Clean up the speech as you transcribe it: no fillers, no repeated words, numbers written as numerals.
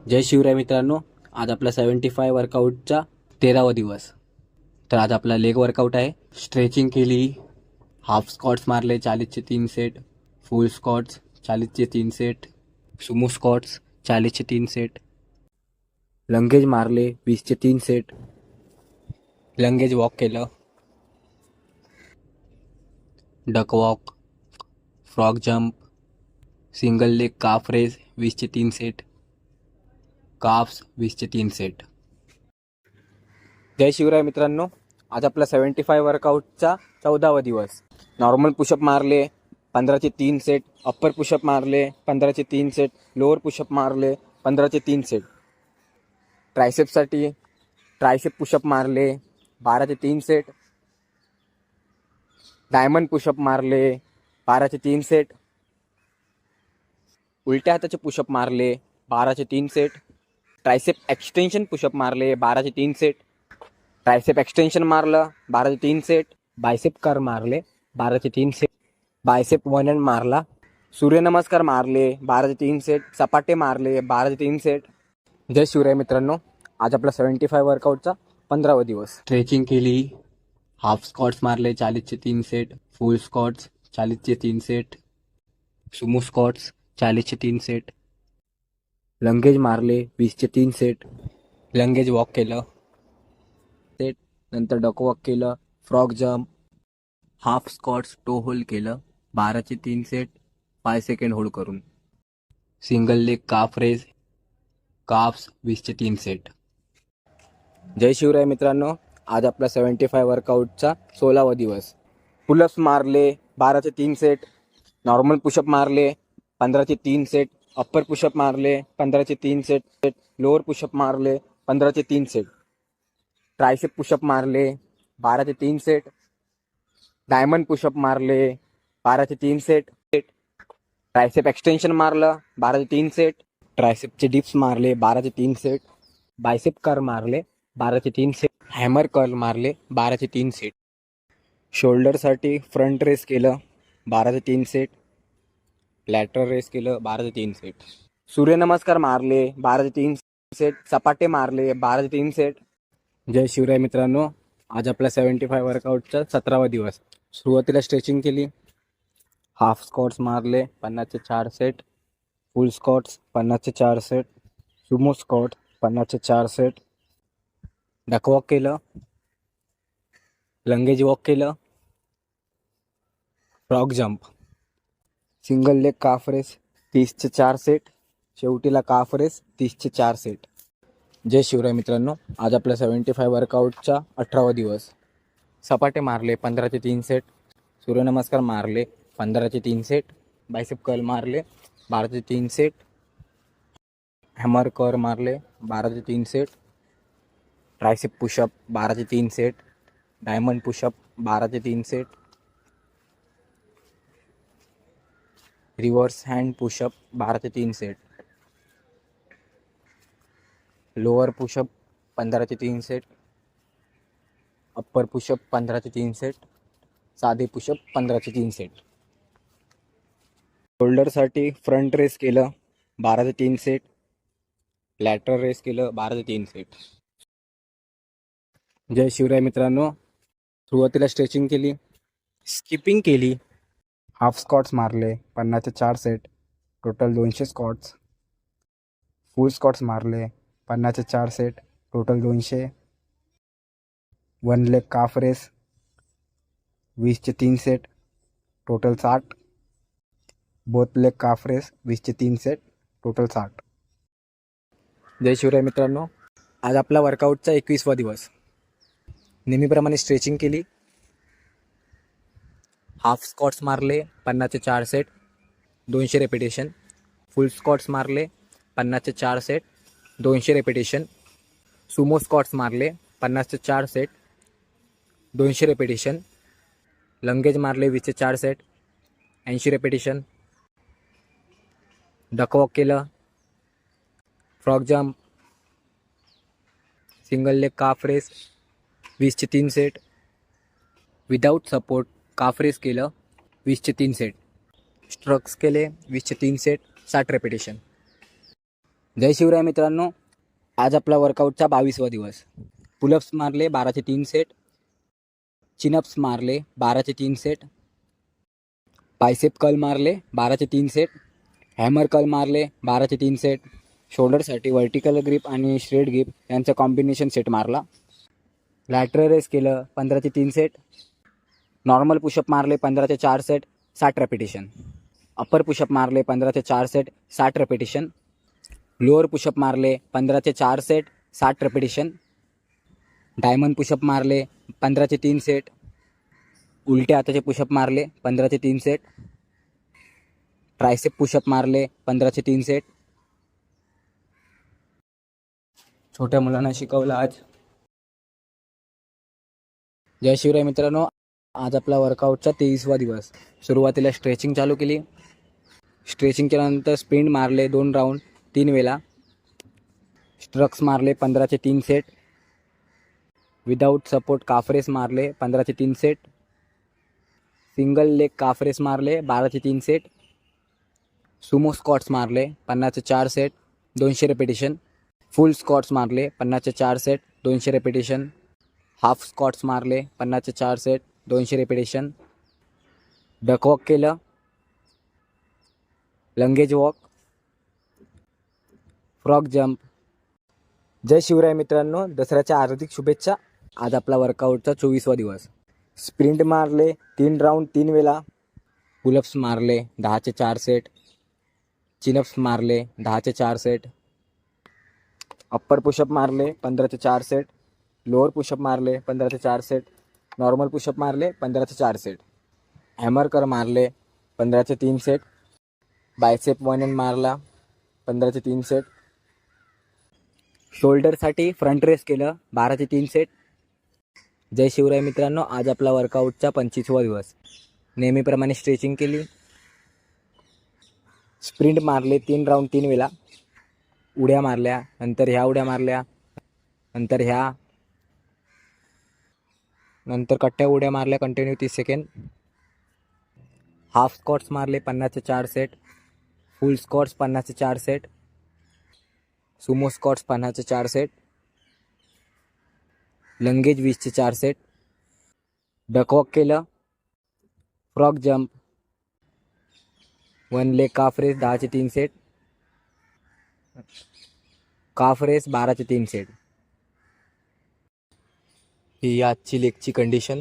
जय शिवराय मित्रांनो, आज आपला 75 वर्कआउटचा 13वा दिवस. तर आज आपला लेग वर्कआउट आहे. स्ट्रेचिंग केली, हाफ स्क्वॉट्स मारले 40चे 3 सेट, फुल स्क्वॉट्स 40चे 3 सेट, सुमो स्क्वॉट्स 40चे 3 सेट, लंगेज मारले 20चे 3 सेट, लंगेज वॉक केलं, duck walk, frog jump, single leg calf raise 20चे 3 सेट, काफ्स 20चे 3 सेट. जय शिवराय मित्रांनो, आज आपला 75 वर्कआउटचा 14वा दिवस. नॉर्मल पुशअप मारले 15चे 3 सेट, अप्पर पुशअप मारले 15चे 3 सेट, लोअर पुशअप मारले 15चे 3 सेट. ट्रायसेपसाठी ट्रायसेप पुशअप मारले 12चे 3 सेट, डायमंड पुशअप मारले 12चे 3 सेट, उलट्या हाताचे पुशअप मारले 12चे 3 सेट, ट्रायसेप एक्सटेन्शन पुशअप मारले 12चे 3 सेट, ट्रायसेप एक्सटेन्शन मारलं 12चे 3 सेट, बायसेप कर मारले 12चे 3 सेट, बायसेप वन हँड मारला, सूर्यनमस्कार मारले 12चे 3 सेट, सपाटे मारले 12चे 3 सेट. जय शिवराय मित्रांनो, आज आपला 75 वर्कआउटचा 15वा दिवस. स्ट्रेचिंग केली, हाफ स्क्वॉट्स मारले 40चे 3 सेट, फुल स्क्वॉट्स 40चे 3 सेट, सुमो स्क्वॉट्स 40चे 3 सेट, लंगेज मारले 20चे 3 सेट, लंगेज वॉक केलं सेट, नंतर डक वॉक केलं, frog jump, half squats toe hold केलं 12चे 3 सेट 5 सेकंड होल्ड करून, single leg calf raise, calves 20चे 3 सेट. जय शिवराय मित्रांनो, आज आपला 75 वर्कआउटचा 16वा दिवस. पुलअप्स मारले 12चे 3 सेट, नॉर्मल पुशअप मारले 15चे 3 सेट, अप्पर पुशअप मारले 15चे 3 सेट, लोअर पुशअप मारले 15चे 3 सेट, ट्रायसेप पुशअप मारले 12चे 3 सेट, डायमंड पुशअप मारले 12चे 3 सेट, ट्रायसेप एक्सटेन्शन मारलं 12चे 3 सेट, ट्रायसेपचे डिप्स मारले 12चे 3 सेट, बायसेप कर मारले 12चे 3 सेट, हॅमर कर्ल मारले 12चे 3 सेट. शोल्डरसाठी फ्रंट रेस केलं 12चे 3 सेट, लॅटरल रेस केलं 12चे 3 सेट, सूर्यनमस्कार मारले 12चे 3 सेट, सपाटे मारले 12चे 3 सेट. जय शिवराय मित्रांनो, आज आपला 75 वर्कआउटचा 17वा दिवस. सुरुवातीला स्ट्रेचिंग केली, हाफ स्क्वॉट्स मारले 50चे 4 सेट, फुल स्क्वॉट्स 50चे 4 सेट, सुमो स्क्वॉट 50चे 4 सेट, डक वॉक केलं, लंगेज वॉक केलं, frog jump, single leg calf raise 30चे 4 सेट, शेवटीला काफ रेस 30चे 4 सेट. जय शिवराय मित्रांनो, आज आपला 75 वर्कआउटचा 18वा दिवस. सपाटे मारले 15चे 3 सेट, सूर्यनमस्कार मारले 15चे 3 सेट, बायसेप कर्ल मारले 12चे 3 सेट, हॅमर कर मारले 12चे 3 सेट, ट्रायसेप पुशअप 12चे 3 सेट, डायमंड पुशअप 12चे 3 सेट, रिव्हर्स हँड पुशअप 12चे 3 सेट, लोअर पुशअप 15चे 3 सेट, अप्पर पुशअप 15चे 3 सेट, साधे पुशअप 15चे 3 सेट. शोल्डरसाठी फ्रंट रेस केलं 12चे 3 सेट, लॅटरल रेस केलं 12चे 3 सेट. जय शिवराय मित्रांनो, सुरुवातीला स्ट्रेचिंग केली, स्किपिंग केली, हाफ स्क्वॉट्स मारले 50चे 4 set, total 200 squats, full squats मारले 50चे 4 set, total 200, one leg calf raise 20चे 3 set, total 60, both leg calf raise 20चे 3 सेट, टोटल 60. जय शिवराय मित्रांनो, आज आपला वर्कआउटचा 21वा दिवस. नेहमीप्रमाणे स्ट्रेचिंग केली, हाफ स्क्वॉट्स मारले 50चे 4 सेट 200 रेपिटेशन, फुल स्क्वॉट्स मारले 50चे 4 सेट 200 रेपिटेशन, सुमो स्क्वॉट्स मारले 50चे 4 सेट 200 रेपिटेशन, लंगेज मारले 20चे 4 सेट 80 रेपिटेशन, डक वॉक केलं, frog jump, single leg calf raise 20चे 3 सेट, विदाऊट सपोर्ट काफ रेस केलं 20चे 3 सेट, स्ट्रक्स केले 20चे 3 सेट 60 रेपिटेशन. जय शिवराय मित्रांनो, आज आपला वर्कआउटचा 22वा दिवस. पुलअप्स मारले 12चे 3 सेट, चिनअप्स मारले 12चे 3 सेट, बायसेप कर्ल मारले 12चे 3 सेट, हॅमर कर्ल मारले 12चे 3 सेट, शोल्डरसाठी व्हर्टिकल ग्रिप आणि श्रेड ग्रिप यांचा कॉम्बिनेशन सेट मारला. लॅटरल रेस केलं 15चे 3 सेट, नॉर्मल पुशअप मारले 15चे 4 सेट 60 रेपिटेशन, अप्पर पुशअप मारले 15चे 4 सेट 60 रेपिटेशन, लोअर पुशअप मारले 15चे 4 सेट 60 रेपिटेशन, डायमंड पुशअप मारले 15चे 3 सेट, उलटे हाताचे पुशअप मारले 15चे 3 सेट, ट्रायसेप पुशअप मारले 15चे 3 सेट. छोट्या मुलांना शिकवलं आज. जय शिवराय मित्रांनो, आज आपला वर्कआउटचा 23वा दिवस. सुरुवातीला स्ट्रेचिंग चालू केली. स्ट्रेचिंग केल्यानंतर स्प्रिंट मारले 2 राऊंड 3 वेळा, स्ट्रक्स मारले 15चे 3 सेट, विदाऊट सपोर्ट काफ रेस मारले 15चे 3 set, single leg calf race मारले 12चे 3 सेट, सुमो स्क्वॉट्स मारले 50चे 4 सेट 200 रेपिटेशन, फुल स्क्वॉट्स मारले 50चे 4 सेट 200 रेपिटेशन, हाफ स्क्वॉट्स मारले 50चे 4 सेट 200 रेपिटेशन, डकवॉक केलं, लंगेज वॉक, फ्रॉग जंप. जय शिवराय मित्रांनो, दसऱ्याच्या हार्दिक शुभेच्छा. आज आपला वर्कआउटचा 24वा दिवस. स्प्रिंट मारले 3 राऊंड 3 वेळा, पुलअप्स मारले 10चे 4 सेट, चिनअप्स मारले 10चे 4 सेट, अप्पर पुशअप मारले 15चे 4 सेट, लोअर पुशअप मारले 15चे 4 सेट, नॉर्मल पुशअप मारले 15चे 4 सेट, हॅमर कर मारले 15चे 3 सेट, बायसेप वन एंड मारला 15चे 3 सेट, शोल्डरसाठी फ्रंट रेस केलं 12चे 3 सेट. जय शिवराय मित्रांनो, आज आपला वर्कआउटचा 25वा दिवस. नेहमीप्रमाणे स्ट्रेचिंग केली. स्प्रिंट मारले 3 राऊंड 3 वेळा, उड्या मारल्या, नंतर ह्या उड्या मारल्या, नंतर ह्या, नंतर कट्ट्या उड्या मारल्या कंटिन्यू 30 सेकंड. हाफ स्क्वॉट्स मारले 50चे 4 सेट, फुल स्क्वॉट्स 50चे 4 सेट, सुमो स्क्वॉट्स 50चे 4 सेट, लंगेज 20चे 4 सेट, डकवॉक केलं, frog jump, 1 leg calf raise 10चे 3 सेट, काफ रेस 12चे 3 सेट. ही आजची लेगची कंडिशन.